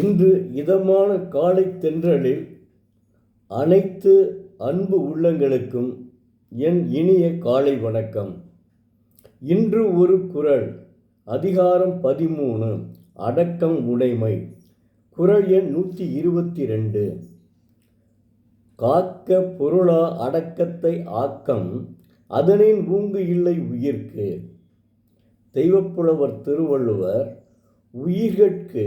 இன்று இதமான காலை தென்றலில் அனைத்து அன்பு உள்ளங்களுக்கும் என் இனிய காலை வணக்கம். இன்று ஒரு குறள், அதிகாரம் 13, அடக்கம் உடைமை. குறள் எண் 122. காக்க பொருளா அடக்கத்தை ஆக்கம், அதனின் ஊங்கு இல்லை உயிர்க்கு. தெய்வப்புலவர் திருவள்ளுவர், உயிர்கட்கு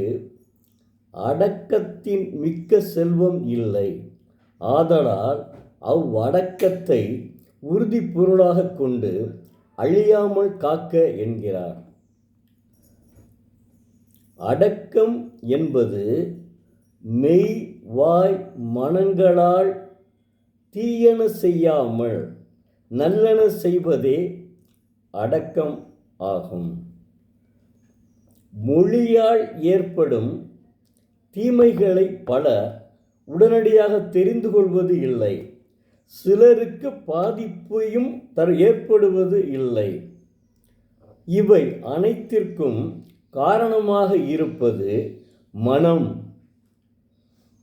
அடக்கத்தின் மிக்க செல்வம் இல்லை, ஆதலால் அவ்வடக்கத்தை உறுதி பொருளாக கொண்டு அழியாமல் காக்க என்கிறார். அடக்கம் என்பது மெய் வாய் மனங்களால் தீயன செய்யாமல் நல்லன செய்வதே அடக்கம் ஆகும். மொழியால் ஏற்படும் தீமைகளை பலர் உடனடியாக தெரிந்து கொள்வது இல்லை. சிலருக்கு பாதிப்பையும் ஏற்படுவது இல்லை. இவை அனைத்திற்கும் காரணமாக இருப்பது மனம்.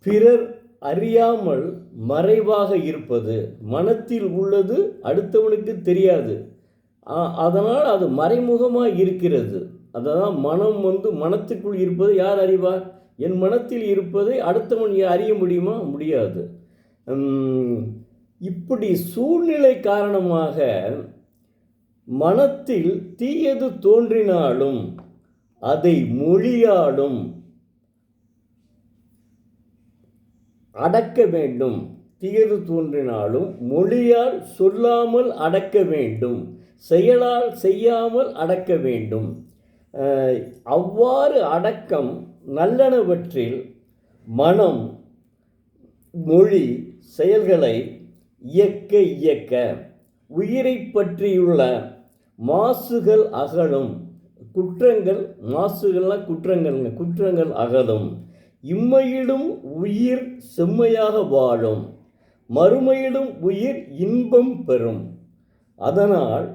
பிறர் அறியாமல் மறைவாக இருப்பது. மனத்தில் உள்ளது அடுத்தவனுக்கு தெரியாது, அதனால் அது மறைமுகமாக இருக்கிறது. அதான் மனம் மனத்துக்குள் இருப்பது யார் அறிவார்? என் மனத்தில் இருப்பதை அடுத்தவன் அறிய முடியுமா? முடியாது. இப்படி சூழ்நிலை காரணமாக மனத்தில் தீயது தோன்றினாலும் அதை மொழியாலும் அடக்க வேண்டும். தீயது தோன்றினாலும் மொழியால் சொல்லாமல் அடக்க வேண்டும், செயலால் செய்யாமல் அடக்க வேண்டும். அவ்வாறு அடக்கம் நல்லனவற்றில் மனம் மொழி செயல்களை இயக்க உயிரை பற்றியுள்ள மாசுகள் அகலும். குற்றங்கள் அகலும். இம்மையிலும் உயிர் செம்மையாக வாழும், மறுமையிலும் உயிர் இன்பம் பெறும். அதனால்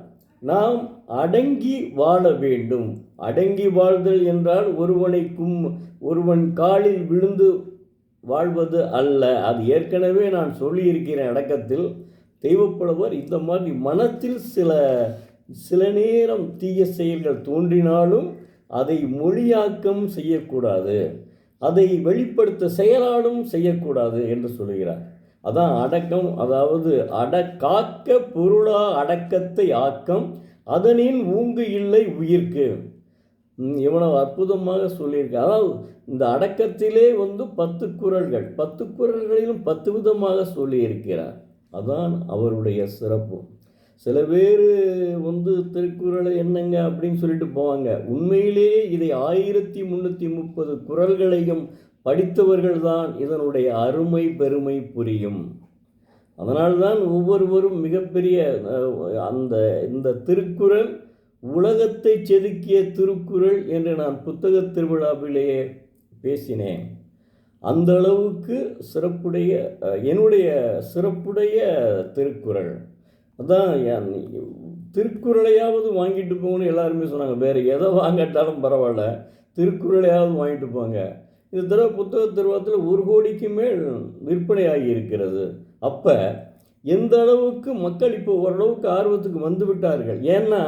நாம் அடங்கி வாழ வேண்டும். அடங்கி வாழ்தல் என்றால் ஒருவன் காலில் விழுந்து வாழ்வது அல்ல. அது ஏற்கனவே நான் சொல்லியிருக்கிறேன் அடக்கத்தில். தெய்வப்புலவர் இந்த மாதிரி மனத்தில் சில நேரம் தீய செயல்கள் தோன்றினாலும் அதை மொழியாக்கம் செய்யக்கூடாது, அதை வெளிப்படுத்த செயலாலும் செய்யக்கூடாது என்று சொல்கிறார். அதான் அடக்கம். அதாவது காக்க பொருளா அடக்கத்தை ஆக்கம், அதனின் ஊங்கு இல்லை உயிர்க்கு. இவ்வளவு அற்புதமாக சொல்லியிருக்க. அதாவது இந்த அடக்கத்திலே 10 குறள்கள், 10 குறள்களிலும் 10 விதமாக சொல்லியிருக்கிறார். அதான் அவருடைய சிறப்பு. சில பேர் திருக்குறளை என்னங்க அப்படின்னு சொல்லிட்டு போவாங்க. உண்மையிலேயே இதை 1330 குறள்களையும் படித்தவர்கள்தான் இதனுடைய அருமை பெருமை புரியும். அதனால்தான் ஒவ்வொருவரும் மிகப்பெரிய இந்த திருக்குறள் உலகத்தை செதுக்கிய திருக்குறள் என்று நான் புத்தக திருவிழாவிலேயே பேசினேன். அந்த அளவுக்கு என்னுடைய சிறப்புடைய திருக்குறள். அதான் திருக்குறளையாவது வாங்கிட்டு போகணும்னு எல்லாருமே சொன்னாங்க. வேறு எதை வாங்கட்டாலும் பரவாயில்ல, திருக்குறளையாவது வாங்கிட்டு போங்க. இந்த தடவை புத்தக திருவிழாத்தில் 1 கோடிக்கு மேல் விற்பனையாகி இருக்கிறது. அப்போ எந்த அளவுக்கு மக்கள் இப்போ ஓரளவுக்கு ஆர்வத்துக்கு வந்து விட்டார்கள். ஏன்னா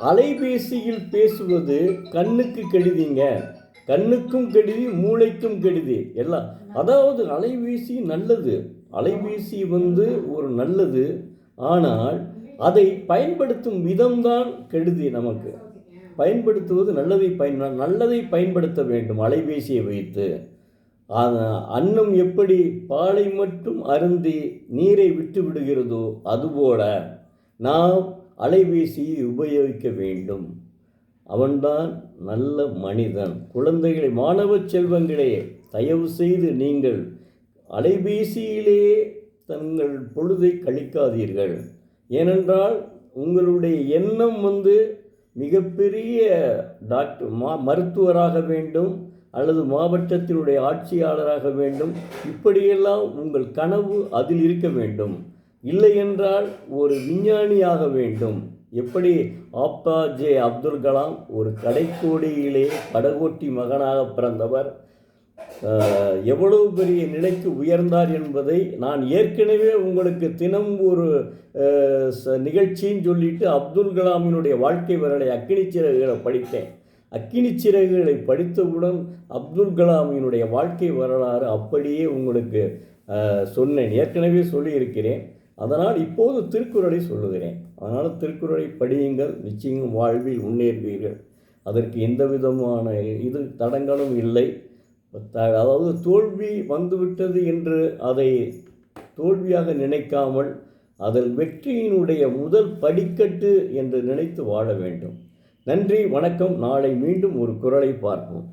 அலைபேசியில் பேசுவது கண்ணுக்கு கெடுதிங்க, கண்ணுக்கும் கெடுதி, மூளைக்கும் கெடுதி எல்லாம். அதாவது அலைபேசி நல்லது, அலைபேசி ஒரு நல்லது. ஆனால் அதை பயன்படுத்தும் விதம்தான் கெடுதி. நமக்கு பயன்படுத்துவது நல்லதை பயன்படுத்த வேண்டும். அலைபேசியை வைத்து அன்னம் எப்படி பாலை மட்டும் அருந்தி நீரை விட்டு விடுகிறதோ அதுபோல நாம் அலைபேசியை உபயோகிக்க வேண்டும். அவன்தான் நல்ல மனிதன். குழந்தைகளை, மாணவ செல்வங்களே, தயவு செய்து நீங்கள் அலைபேசியிலேயே தங்கள் பொழுதை கழிக்காதீர்கள். ஏனென்றால் உங்களுடைய எண்ணம் மிகப்பெரிய மருத்துவராக வேண்டும், அல்லது மாவட்டத்தினுடைய ஆட்சியாளராக வேண்டும். இப்படியெல்லாம் உங்கள் கனவு அதில் இருக்க வேண்டும். இல்லை என்றால் ஒரு விஞ்ஞானியாக வேண்டும், எப்படி APJ அப்துல் கலாம் ஒரு கடைக்கோடியிலே படகோட்டி மகனாக பிறந்தவர் எவ்வளவு பெரிய நிலைக்கு உயர்ந்தார் என்பதை நான் ஏற்கனவே உங்களுக்கு தினம் ஒரு நிகழ்ச்சின்னு சொல்லிட்டு அப்துல் கலாமினுடைய வாழ்க்கை வரலாறை அக்கினி சிறகுகளை படித்தேன். அக்கினி சிறகுகளை படித்தவுடன் அப்துல் கலாமினுடைய வாழ்க்கை வரலாறு அப்படியே உங்களுக்கு சொன்னேன், ஏற்கனவே சொல்லியிருக்கிறேன். அதனால் இப்போது திருக்குறளை சொல்லுகிறேன். அதனால் திருக்குறளை படியுங்கள், நிச்சயம் வாழ்வில் முன்னேறுவீர்கள். அதற்கு எந்த விதமான தடங்களும் இல்லை. அதாவது தோல்வி வந்துவிட்டது என்று அதை தோல்வியாக நினைக்காமல் அதில் வெற்றியினுடைய முதல் படிக்கட்டு என்று நினைத்து வாழ வேண்டும். நன்றி, வணக்கம். நாளை மீண்டும் ஒரு குறளை பார்ப்போம்.